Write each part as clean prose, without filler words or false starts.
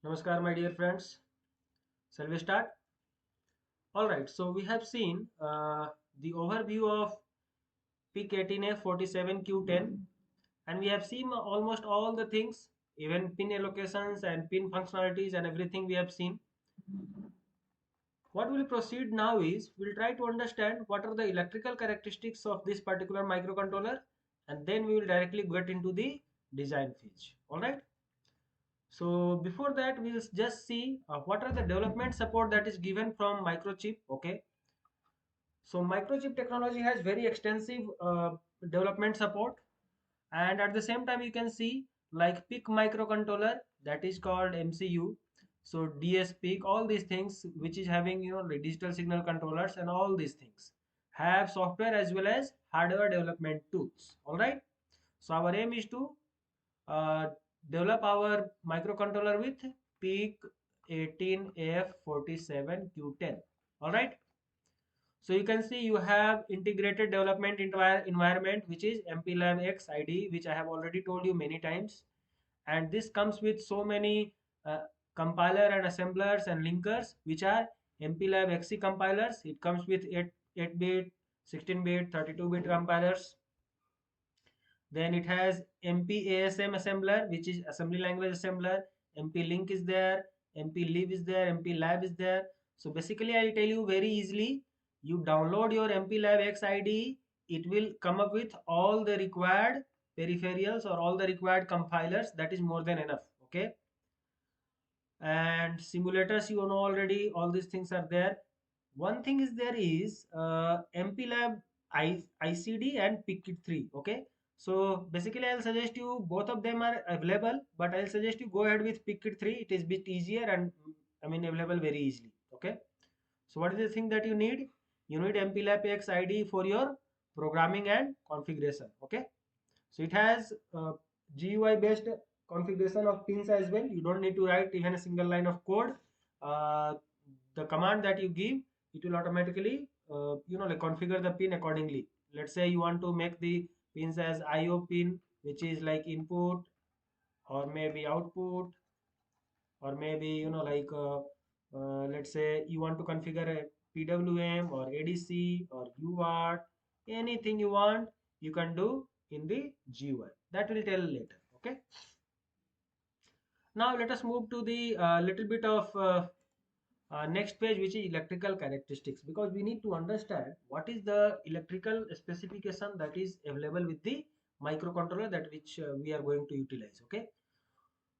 Namaskar, my dear friends. Shall we start? All right. So we have seen the overview of PIC 18F 47Q10, and we have seen almost all the things, even pin allocations and pin functionalities and everything we have seen. What we'll proceed now is we'll try to understand what are the electrical characteristics of this particular microcontroller, and then we will directly get into the design phase. All right. So before that, we'll just see what are the development support that is given from microchip. Okay. So microchip technology has very extensive development support, and at the same time you can see like PIC microcontroller that is called MCU. So DSPIC, all these things which is having the digital signal controllers and all these things have software as well as hardware development tools. All right. So our aim is to uh, develop our microcontroller with PIC 18F47Q10. All right. So you can see you have integrated development environment which is MPLAB X IDE, which I have already told you many times. And this comes with so many compiler and assemblers and linkers which are MPLAB XC compilers. It comes with 8-bit, 16-bit, 32-bit compilers. Then it has MPASM assembler, which is assembly language assembler. MP-Link is there, MP-Lib is there, MP-Lab is there. So basically, I'll tell you very easily. You download your MP-Lab X IDE, it will come up with all the required peripherals or all the required compilers. That is more than enough. Okay. And simulators, you know already, all these things are there. One thing is there is MPLAB ICD and PIC3. Okay. So basically, I'll suggest you both of them are available, but I'll suggest you go ahead with PIC3. It is bit easier and I mean available very easily. Okay. So what is the thing that you need? You need MPLAB X IDE for your programming and configuration. Okay. So it has GUI based configuration of pins as well. You don't need to write even a single line of code. Uh, the command that you give, it will automatically like configure the pin accordingly. Let's say you want to make the pins as IO pin, which is like input or maybe output, or maybe let's say you want to configure a PWM or ADC or UART, anything you want you can do in the GUI. That will tell later. Okay. Now let us move to the little bit of next page, which is electrical characteristics, because we need to understand what is the electrical specification that is available with the microcontroller that which we are going to utilize. Okay.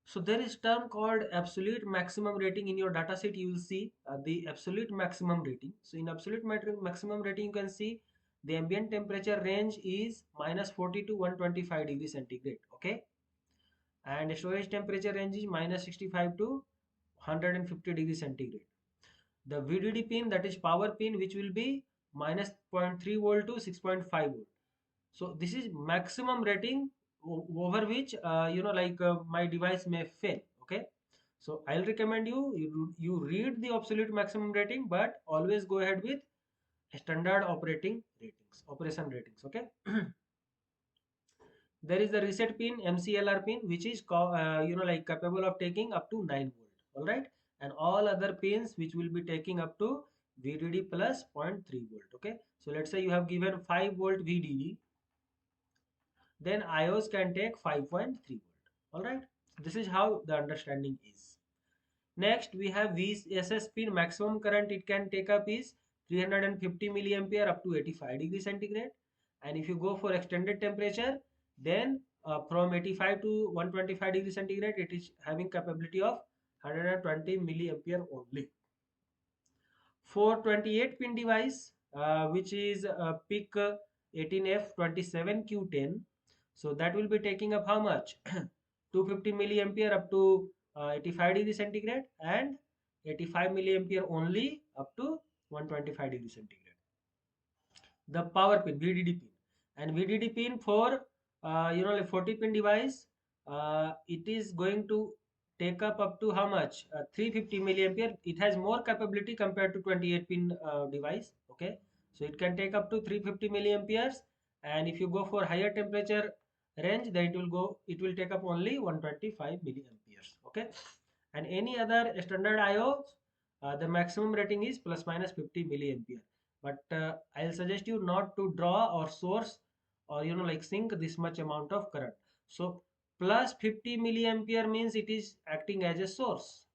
So there is term called absolute maximum rating. In your dataset you will see the absolute maximum rating. So in absolute maximum rating you can see the ambient temperature range is -40 to 125 degrees centigrade. Okay. And storage temperature range is -65 to 150 degrees centigrade. The VDD pin, that is power pin, which will be minus 0.3 volt to 6.5 volt. So this is maximum rating over which my device may fail. Okay. So I'll recommend you read the absolute maximum rating, but always go ahead with standard operation ratings. Okay. There is the reset pin, MCLR pin, which is capable of taking up to 9 volt. All right. And all other pins which will be taking up to VDD plus zero point 0.3 volt. Okay. So let's say you have given 5 volt VDD, then IOs can take 5.3 volt. All right. This is how the understanding is. Next, we have VSS pin. Maximum current it can take up is 350 milliampere up to 85 degrees centigrade. And if you go for extended temperature, then from 85 to 125 degrees centigrade, it is having capability of 120 milliampere only. For 28 pin device, which is PIC 18F27Q10, so that will be taking up how much? 250 milliampere up to 85 degree centigrade, and 85 milliampere only up to 125 degree centigrade. The power pin, VDD pin, and VDD pin for like 40 pin device, it is going to take up to how much? 350 milliampere. It has more capability compared to 28 pin device. Okay, so it can take up to 350 milliamperes, and if you go for higher temperature range, then it will take up only 125 milliamperes. Okay. And any other standard IO, the maximum rating is plus minus 50 milliampere. But I'll suggest you not to draw or source or like sink this much amount of current. So plus 50 milliampere means it is acting as a source.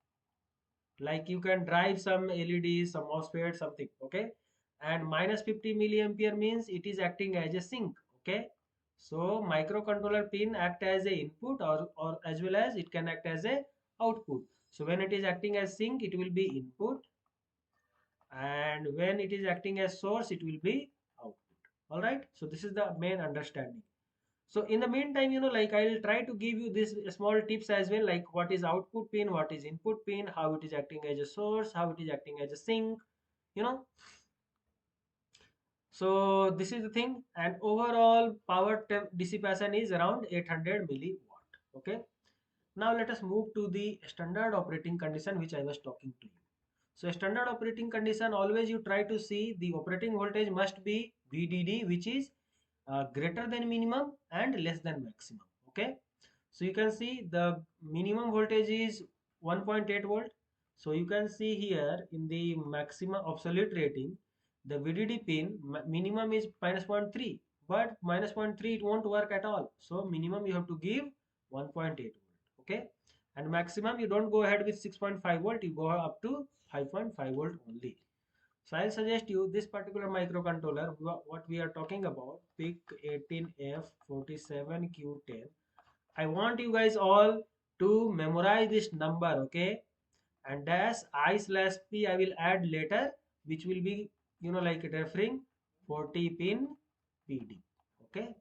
Like you can drive some LEDs, some MOSFET, something, okay? And minus 50 milliampere means it is acting as a sink, okay? So microcontroller pin act as a input or as well as it can act as a output. So when it is acting as sink, it will be input, and when it is acting as source, it will be output. All right. So this is the main understanding. So in the meantime, like I'll try to give you this small tips as well, like what is output pin, what is input pin, how it is acting as a source, how it is acting as a sink, you know. So this is the thing, and overall power dissipation is around 800 milliwatt. Okay. Now let us move to the standard operating condition which I was talking to you. So standard operating condition, always you try to see the operating voltage must be VDD, which is greater than minimum and less than maximum. Okay. So you can see the minimum voltage is 1.8 volt. So you can see here in the maximum absolute rating, the VDD pin minimum is minus 0.3, but minus 0.3 it won't work at all. So minimum you have to give 1.8 volt. Okay. And maximum you don't go ahead with 6.5 volt, you go up to 5.5 volt only. So I'll suggest you this particular microcontroller, what we are talking about, PIC 18F47Q10. I want you guys all to memorize this number, okay? And dash I slash P I will add later, which will be, like referring 40 pin PD, okay?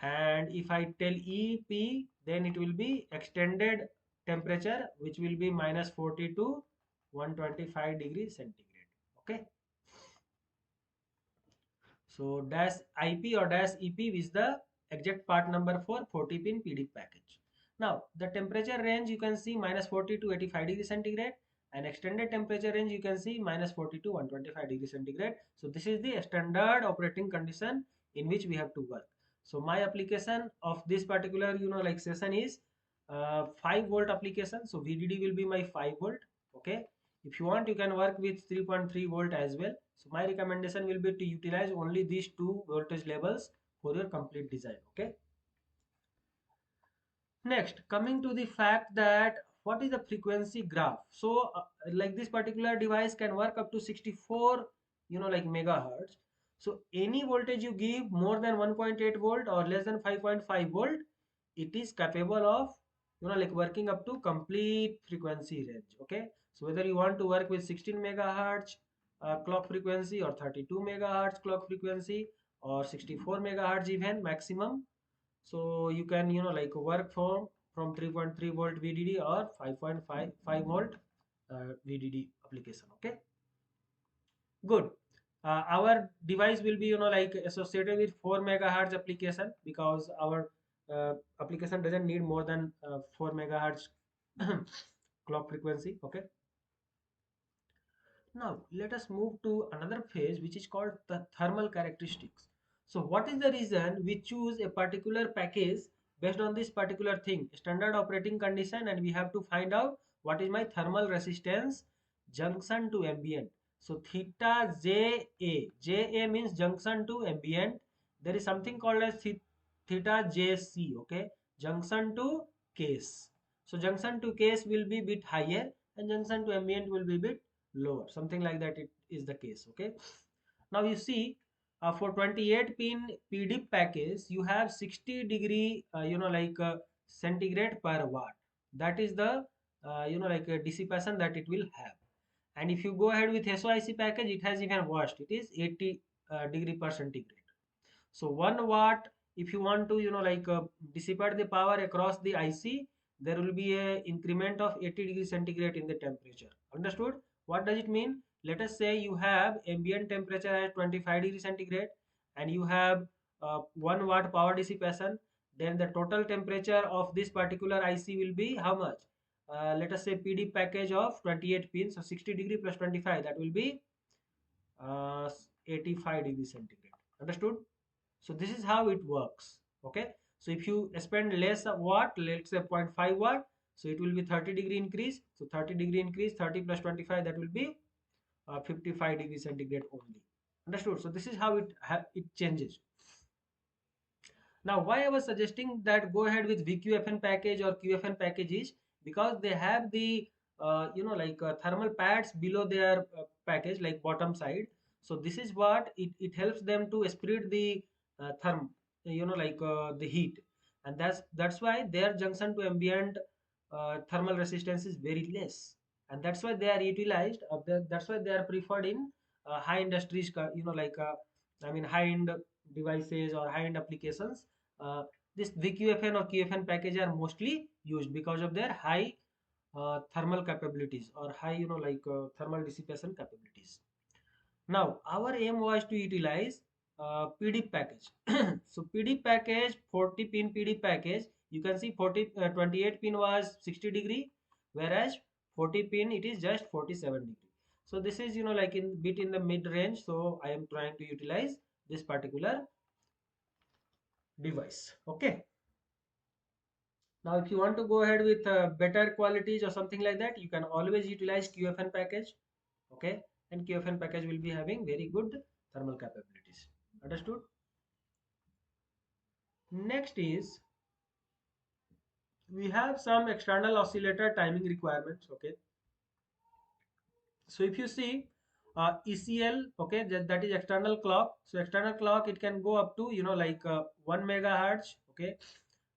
And if I tell EP, then it will be extended temperature, which will be minus 40 to 125 degrees centigrade, okay? So dash IP or dash EP is the exact part number for 40 pin PD package. Now the temperature range you can see minus 40 to 85 degrees centigrade, and extended temperature range you can see minus 40 to 125 degrees centigrade. So this is the standard operating condition in which we have to work. So my application of this particular like session is 5 volt application. So VDD will be my 5 volt. Okay. If you want, you can work with 3.3 volt as well. So my recommendation will be to utilize only these two voltage levels for your complete design. Okay. Next, coming to the fact that what is the frequency graph. So like this particular device can work up to 64 like megahertz. So any voltage you give more than 1.8 volt or less than 5.5 volt, it is capable of like working up to complete frequency range. Okay. So whether you want to work with 16 megahertz clock frequency or 32 megahertz clock frequency or 64 megahertz even maximum, so you can like work from 3.3 volt VDD or 5.5 volt VDD application. Okay, good. Our device will be like associated with 4 megahertz application, because our application doesn't need more than 4 megahertz clock frequency. Okay, now let us move to another phase which is called the thermal characteristics. So what is the reason we choose a particular package based on this particular thing, standard operating condition, and we have to find out what is my thermal resistance junction to ambient. So theta JA means junction to ambient. There is something called as theta JC, okay, junction to case. So junction to case will be bit higher and junction to ambient will be bit lower, something like that it is the case. Okay, now you see for 28 pin PD package you have 60 degree like centigrade per watt. That is the like dissipation that it will have. And if you go ahead with SOIC package, it has even worse, it is 80 degree per centigrade. So 1 watt, if you want to like dissipate the power across the IC, there will be a increment of 80 degrees centigrade in the temperature. Understood? What does it mean? Let us say you have ambient temperature at 25 degrees centigrade and you have 1 watt power dissipation. Then the total temperature of this particular IC will be how much? Let us say PD package of 28 pins, so 60 degree plus 25, that will be uh, 85 degrees centigrade. Understood? So this is how it works. Okay. So if you spend less watt, let's say 0.5 watt, So it will be 30-degree increase. So 30-degree increase, 30 plus 25, that will be 55 degree centigrade only. Understood? So this is how it changes. Now, why I was suggesting that go ahead with VQFN package or QFN package is because they have the thermal pads below their package, like bottom side. So this is what it helps them to spread the the heat, and that's why their junction to ambient thermal resistance is very less, and that's why they are utilized. That's why they are preferred in high industries, high end devices or high end applications. uh, this VQFN or QFN package are mostly used because of their high thermal capabilities or high thermal dissipation capabilities. Now our aim was to utilize PD package. So PD package, 40 pin PD package, you can see 28 pin was 60-degree, whereas 40 pin it is just 47-degree. So this is like in bit in the mid range, so I am trying to utilize this particular device. Okay. Now, if you want to go ahead with better qualities or something like that, you can always utilize QFN package. Okay, and QFN package will be having very good thermal capabilities. Understood? Next is we have some external oscillator timing requirements. Okay, so if you see ECL, okay, that is external clock. So external clock, it can go up to 1 megahertz. Okay,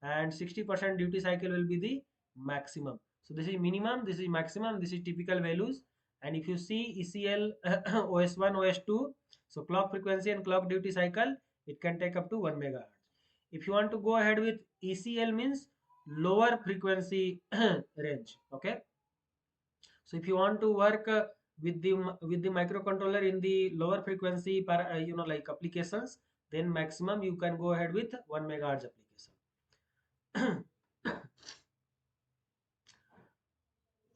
and 60% duty cycle will be the maximum. So this is minimum, this is maximum, this is typical values. And if you see ECL OS1, OS2, so clock frequency and clock duty cycle, it can take up to 1 megahertz. If you want to go ahead with ECL, means lower frequency range. Okay, so if you want to work with the microcontroller in the lower frequency applications, then maximum you can go ahead with 1 megahertz application.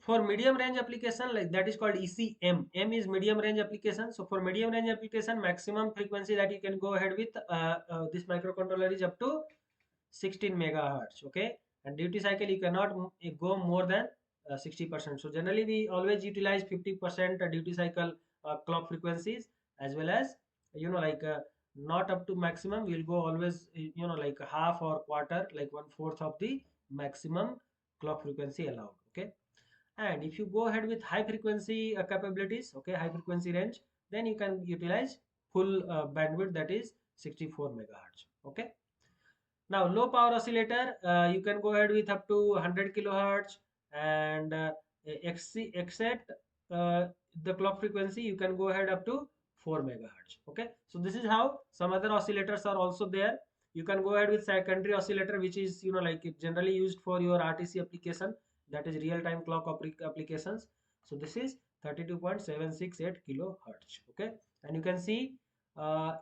For medium range application, like that is called ECM. M is medium range application. So for medium range application, maximum frequency that you can go ahead with this microcontroller is up to 16 megahertz. Okay, and duty cycle you cannot go more than 60%. So generally we always utilize 50% duty cycle clock frequencies, as well as not up to maximum. We'll go always like half or quarter, like 1/4 of the maximum clock frequency allowed. Okay, and if you go ahead with high frequency capabilities, okay, high frequency range, then you can utilize full bandwidth, that is 64 megahertz. Okay, now low power oscillator, you can go ahead with up to 100 kilohertz, and except uh, the clock frequency you can go ahead up to 4 megahertz. Okay, so this is how some other oscillators are also there. You can go ahead with secondary oscillator, which is generally used for your RTC application, that is real time clock applications. So this is 32.768 kilohertz. Okay, and you can see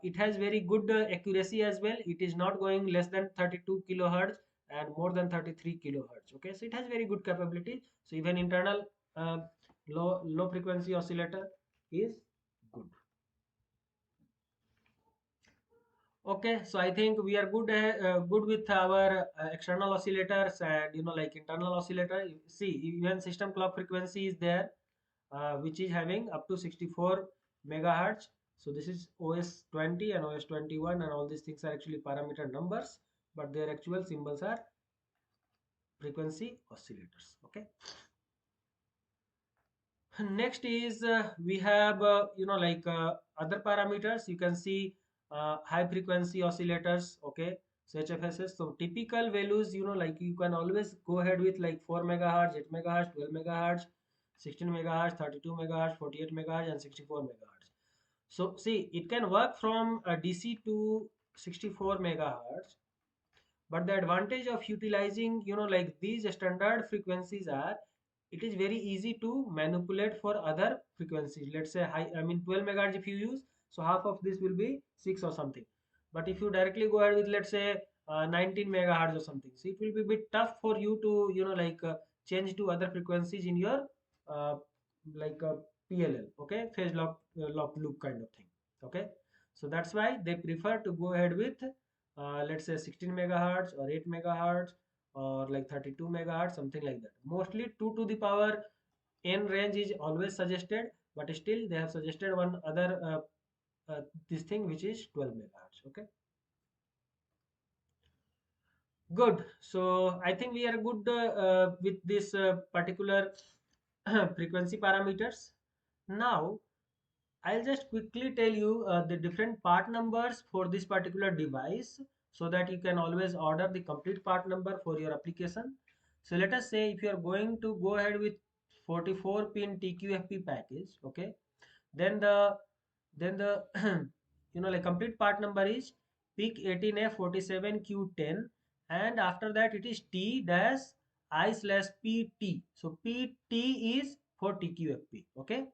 it has very good accuracy as well. It is not going less than 32 kilohertz and more than 33 kilohertz. Okay, so it has very good capability. So even internal uh, low frequency oscillator is good. Okay, so I think we are good with our external oscillators and like internal oscillator. See, even system clock frequency is there, which is having up to 64 megahertz. So this is OS20 and OS21, and all these things are actually parameter numbers, but their actual symbols are frequency oscillators. Okay. Next is we have other parameters. You can see high frequency oscillators. Okay, so HFSS. So typical values, like you can always go ahead with like 4 megahertz, 8 megahertz, 12 megahertz, 16 megahertz, 32 megahertz, 48 megahertz, and 64 megahertz. So see, it can work from DC to 64 megahertz, but the advantage of utilizing like these standard frequencies are, it is very easy to manipulate for other frequencies. Let's say high, 12 megahertz if you use, so half of this will be 6 or something. But if you directly go ahead with, let's say, 19 megahertz or something, so it will be a bit tough for you to change to other frequencies in your uh, PLL, okay, phase lock loop kind of thing. Okay, so that's why they prefer to go ahead with let's say 16 megahertz or 8 megahertz or like 32 megahertz, something like that. Mostly 2 to the power n range is always suggested, but still they have suggested one other this thing which is 12 megahertz. Okay, good. So I think we are good with this particular frequency parameters. Now I'll just quickly tell you the different part numbers for this particular device so that you can always order the complete part number for your application. So let us say if you are going to go ahead with 44 pin TQFP package, okay, then the like complete part number is PIC 18F47Q10, and after that it is T dash I/PT. So PT is for TQFP, okay.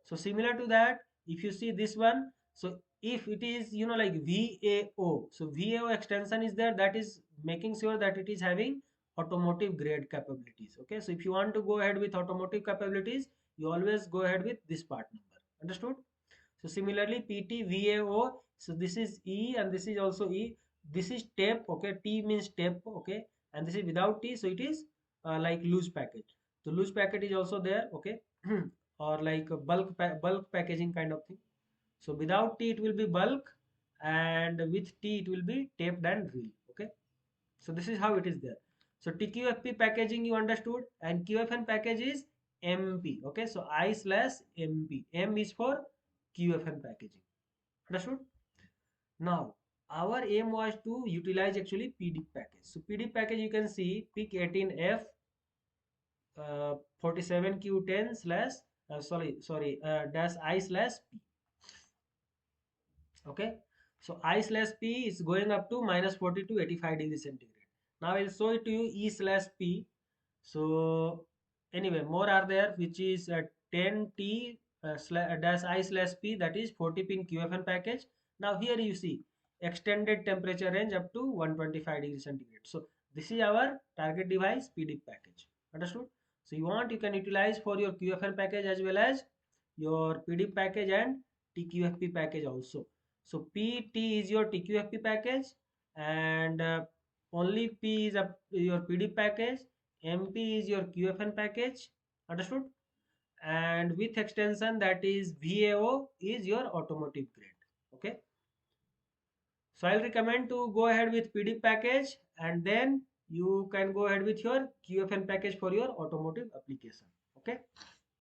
So similar to that, if you see this one, so if it is like VAO, so VAO extension is there, that is making sure that it is having automotive grade capabilities. Okay, so if you want to go ahead with automotive capabilities, you always go ahead with this part number. Understood? So similarly, PT VAO, so this is E and this is also E. This is tape. Okay, T means tape. Okay, and this is without T, so it is like loose packet. So loose packet is also there. Okay, or like a bulk packaging kind of thing. So without T it will be bulk, and with T it will be taped and reel. Okay, so this is how it is there. So TQFP packaging you understood, and QFN package is MP. Okay, so I/MP. M is for QFN packaging. Understood? Now our aim was to utilize actually PD package. So PD package you can see PIC 18F 47Q10 slash sorry dash I/P. Okay, so I/P is going up to minus 40 to 85 degrees centigrade. Now I'll show it to you E/P. So anyway, more are there, which is 10T dash I/P, that is 40 pin QFN package. Now here you see extended temperature range up to 125 degrees centigrade. So this is our target device PD package. Understood? So you want, you can utilize for your QFN package as well as your PD package and TQFP package also. So PT is your TQFP package, and only P is your PD package, MP is your QFN package. Understood? And with extension, that is VAO, is your automotive grade. Okay. So I'll recommend to go ahead with PD package, and then you can go ahead with your QFN package for your automotive application. Okay.